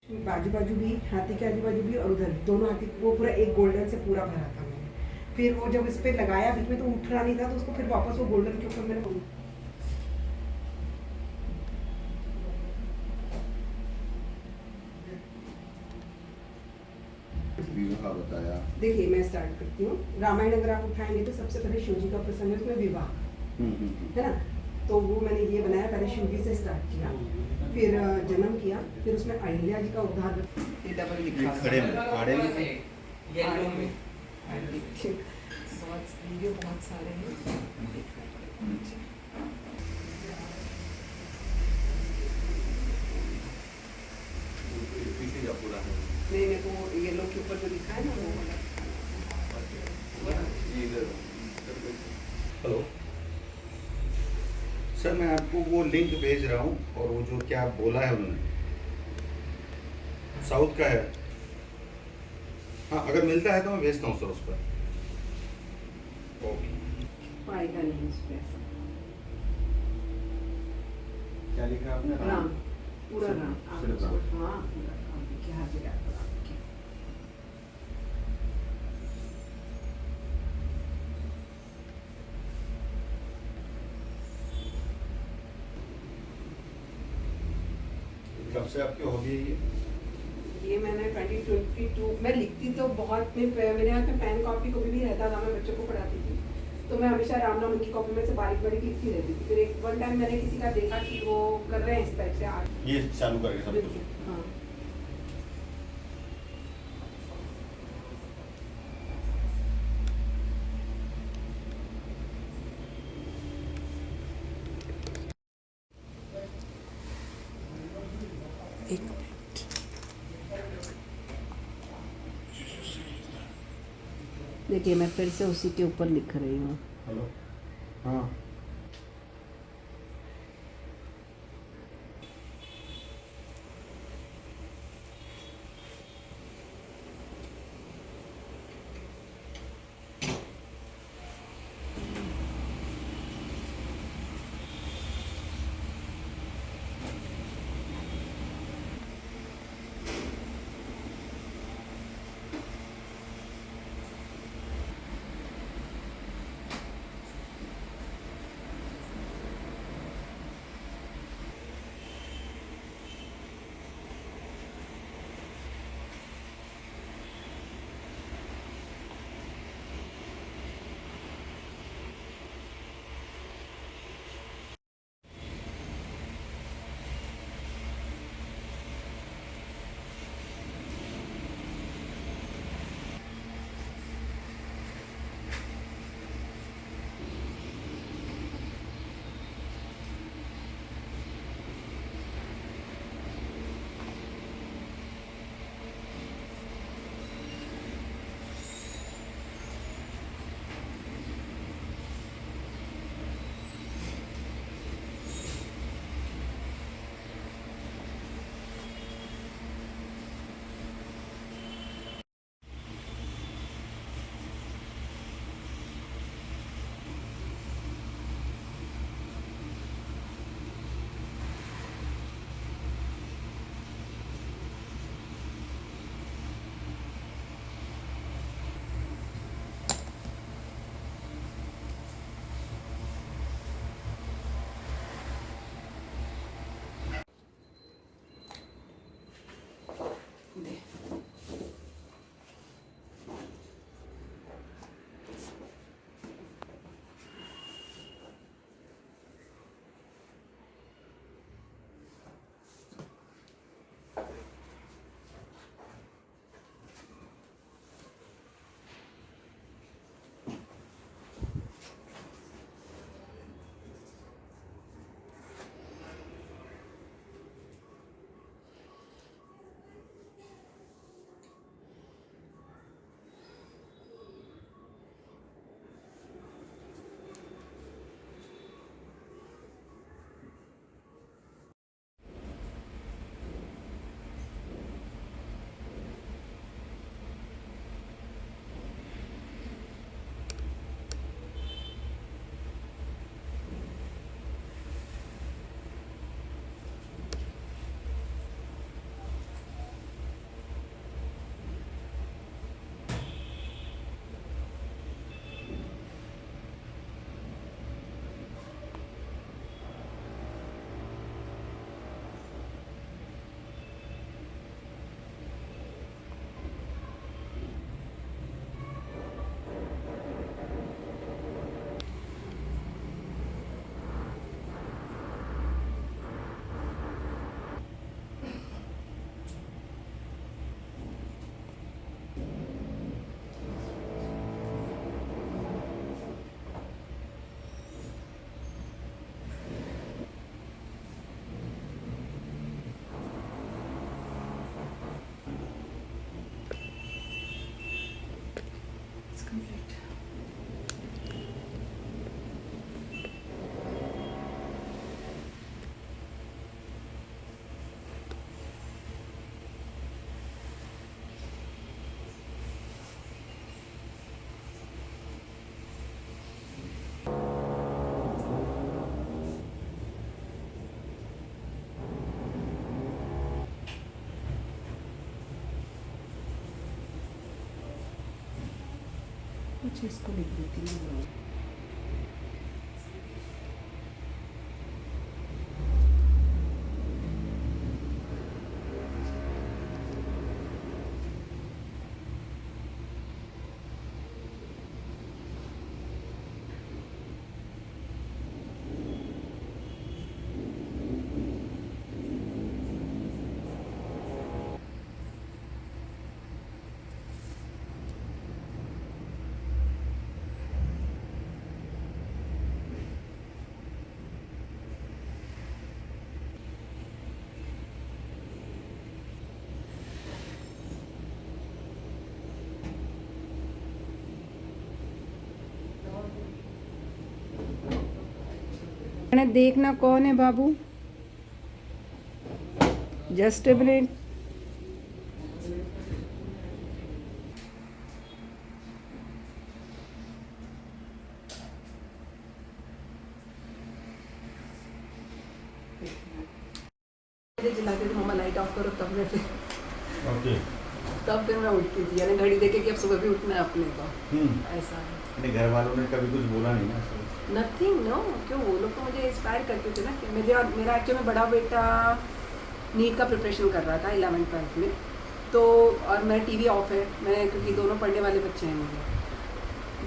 बाजू बाजू भी, हाथी के आजू बाजू भी और उधर दोनों हाथी, वो पूरा एक गोल्डन से पूरा भरा था मैंने। फिर वो जब इस पे लगाया बीच में तो उठ रहा नहीं था, तो उसको फिर वापस वो गोल्डन के ऊपर मैंने विवाह बताया। देखिए मैं स्टार्ट करती हूँ। रामायण अगर आप उठाएंगे तो सबसे पहले शिव जी का प्रसंग है, उसमें विवाह है ना। तो वो मैंने ये बनाया, पहले शिव जी से स्टार्ट किया, फिर जन्म किया, फिर उसमें अहिल्या जी का उद्धार, ये डबल लिखा खड़े में आड़े में येलो में देखिए बहुत वीडियो बहुत सारे हैं। पीछे जा पूरा है। नहीं मेरे को येलो के ऊपर जो लिखा है ना वो वाला। हेलो सर, मैं आपको वो लिंक भेज रहा हूँ, और वो जो क्या बोला है उन्होंने, साउथ का है। हाँ, अगर मिलता है तो मैं भेजता हूँ सर उस पर। ओके। पाएगा नहीं उस पे ऐसा। क्या लिखा आपने? राम, पूरा राम। सिर्फ राम। हाँ पूरा राम लिखा है, विराट राम लिखा है। कब से आपकी हॉबी है ये? ये मैंने 2022 में लिखती तो बहुत, मेरे हाथ में पेन कॉपी कभी भी रहता था, मैं बच्चों को पढ़ाती थी, तो मैं हमेशा राम नाम की कॉपी में से बारीक बारीक लिखती रहती थी। फिर एक वन टाइम मैंने किसी का देखा कि वो कर रहे हैं इस टाइप से आर्ट। ये चालू करके सब कुछ। हाँ एक मिनट, देखिए मैं फिर से उसी के ऊपर लिख रही हूँ। हेलो। हाँ। कुछ इसको लिख देती हूँ। देखना कौन है बाबू, जस्ट ए मिनट। जलाते थे मम्मा, लाइट ऑफ करो, तब मैं फिर तब फिर मैं उठती थी, यानी घड़ी देखे कि अब सुबह भी उठना है अपने को। ऐसा है। घर वालों ने कभी कुछ बोला नहीं ना? Nothing, no. क्यों, वो लोग तो मुझे इंस्पायर करते थे ना कि मेरा एक्चुअली में बड़ा बेटा नीट का प्रिपरेशन कर रहा था 11th-12th में, तो और मेरा टीवी ऑफ है, मैं क्योंकि दोनों पढ़ने वाले बच्चे हैं मेरे,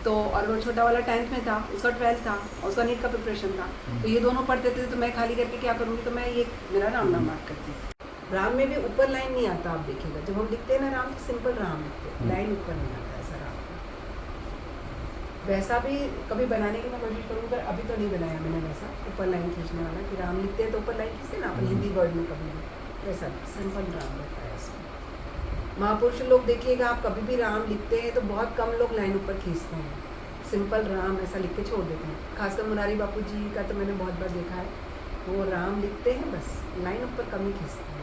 तो और वो छोटा वाला 10th में था, उसका 12th था और उसका नीट का प्रिपरेशन था, तो ये दोनों पढ़ते थे, तो मैं खाली करके क्या करूँगी, तो मैं ये मेरा राम नाम बात करती थी। राम में भी ऊपर लाइन नहीं आता, आप देखिएगा जब हम लिखते हैं ना राम, तो सिंपल राम लिखते हैं, लाइन ऊपर नहीं आता ऐसा राम। वैसा भी कभी बनाने की मैं कोशिश करूँगी, पर अभी तो नहीं बनाया मैंने वैसा ऊपर लाइन खींचने वाला, कि राम लिखते हैं तो ऊपर लाइन खींचते ना अपन हिंदी वर्ड में, कभी नहीं, वैसा सिंपल राम रहता है इसमें। महापुरुष लोग देखिएगा, आप कभी भी राम लिखते हैं तो बहुत कम लोग लाइन ऊपर खींचते हैं, सिंपल राम ऐसा लिख के छोड़ देते हैं। खासकर मुरारी बापू जी का तो मैंने बहुत बार देखा है, वो राम लिखते हैं बस, लाइन ऊपर कम ही खींचते हैं।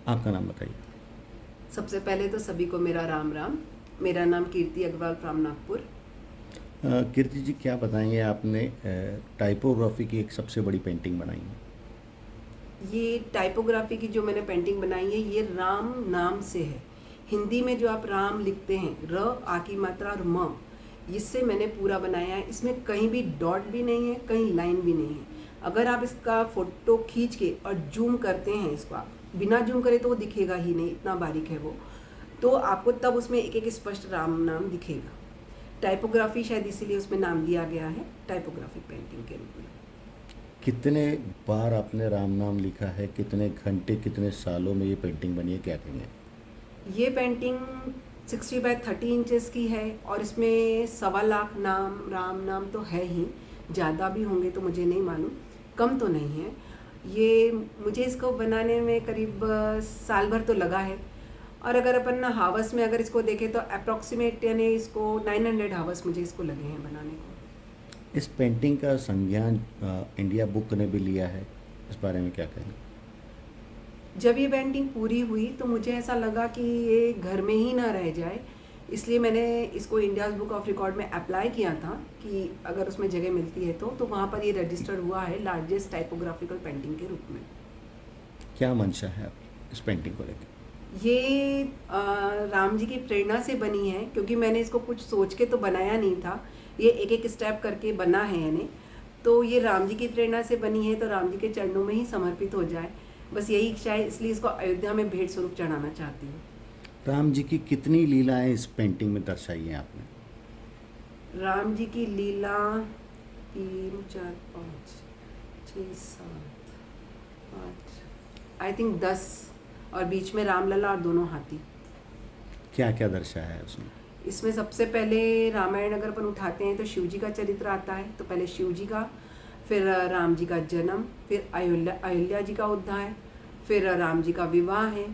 आपका नाम बताइए। सबसे पहले तो सभी को मेरा राम राम। मेरा नाम कीर्ति अग्रवाल फ्रॉम नागपुर। कीर्ति जी, क्या बताएंगे, आपने टाइपोग्राफी की एक सबसे बड़ी पेंटिंग बनाई है। ये टाइपोग्राफी की जो मैंने पेंटिंग बनाई है, ये राम नाम से है। हिंदी में जो आप राम लिखते हैं, र आ की मात्रा और म, इससे मैंने पूरा बनाया है। इसमें कहीं भी डॉट भी नहीं है, कहीं लाइन भी नहीं है। अगर आप इसका फोटो खींच के और जूम करते हैं, इसको आप बिना जूम करे तो वो दिखेगा ही नहीं, इतना बारीक है वो, तो आपको तब उसमें एक एक स्पष्ट राम नाम दिखेगा। टाइपोग्राफी शायद इसीलिए उसमें नाम दिया गया है टाइपोग्राफिक पेंटिंग के रूप में। कितने बार आपने राम नाम लिखा है, कितने घंटे, कितने सालों में ये पेंटिंग बनी है, क्या कहेंगे? ये पेंटिंग 60x30 इंचेस की है और इसमें 1.25 लाख नाम, राम नाम तो है ही, ज़्यादा भी होंगे तो मुझे नहीं मालूम, कम तो नहीं है। ये मुझे इसको बनाने में करीब साल भर तो लगा है, और अगर अपन हावर्स में अगर इसको देखें तो अप्रॉक्सीमेट यानी इसको 900 हावर्स मुझे इसको लगे हैं बनाने को। इस पेंटिंग का संज्ञान इंडिया बुक ने भी लिया है, इस बारे में क्या कहेंगे? जब ये पेंटिंग पूरी हुई तो मुझे ऐसा लगा कि ये घर में ही ना रह जाए, इसलिए मैंने इसको इंडियाज़ बुक ऑफ रिकॉर्ड में अप्लाई किया था कि अगर उसमें जगह मिलती है तो वहाँ पर ये रजिस्टर्ड हुआ है लार्जेस्ट टाइपोग्राफिकल पेंटिंग के रूप में। क्या मंशा है आप इस पेंटिंग को लेकर? ये राम जी की प्रेरणा से बनी है, क्योंकि मैंने इसको कुछ सोच के तो बनाया नहीं था, ये एक एक स्टेप करके बना है यानी, तो ये राम जी की प्रेरणा से बनी है, तो राम जी के चरणों में ही समर्पित हो जाए, बस यही इच्छा है, इसलिए इसको अयोध्या में भेंट स्वरूप चढ़ाना चाहती हूँ। राम जी की कितनी लीलाएं इस पेंटिंग में दर्शाई हैं आपने? राम जी की लीला 3, 4, 5, 6, 7, 8 आई थिंक 10, और बीच में रामलला और दोनों हाथी। क्या क्या दर्शाया है उसमें? इसमें सबसे पहले रामायण अगर अपन उठाते हैं तो शिव जी का चरित्र आता है, तो पहले शिव जी का, फिर राम जी का जन्म, फिर अयोध्या जी का उद्धार, फिर राम जी का विवाह है,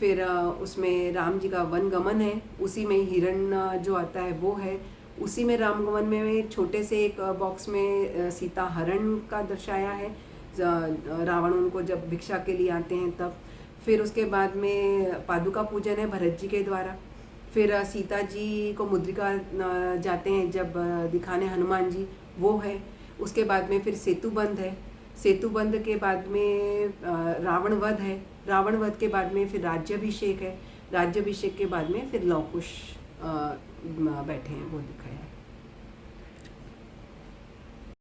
फिर उसमें राम जी का वनगमन है, उसी में हिरण जो आता है वो है, उसी में रामगमन में छोटे से एक बॉक्स में सीता हरण का दर्शाया है, रावण उनको जब भिक्षा के लिए आते हैं तब, फिर उसके बाद में पादुका पूजन है भरत जी के द्वारा, फिर सीता जी को मुद्रिका जाते हैं जब दिखाने हनुमान जी, वो है, उसके बाद में फिर सेतुबंध है, सेतुबंध के बाद में रावण वध है, रावण वध के बाद में फिर राज्याभिषेक है, राज्याभिषेक के बाद में फिर लव कुश बैठे हैं वो दिखाया है।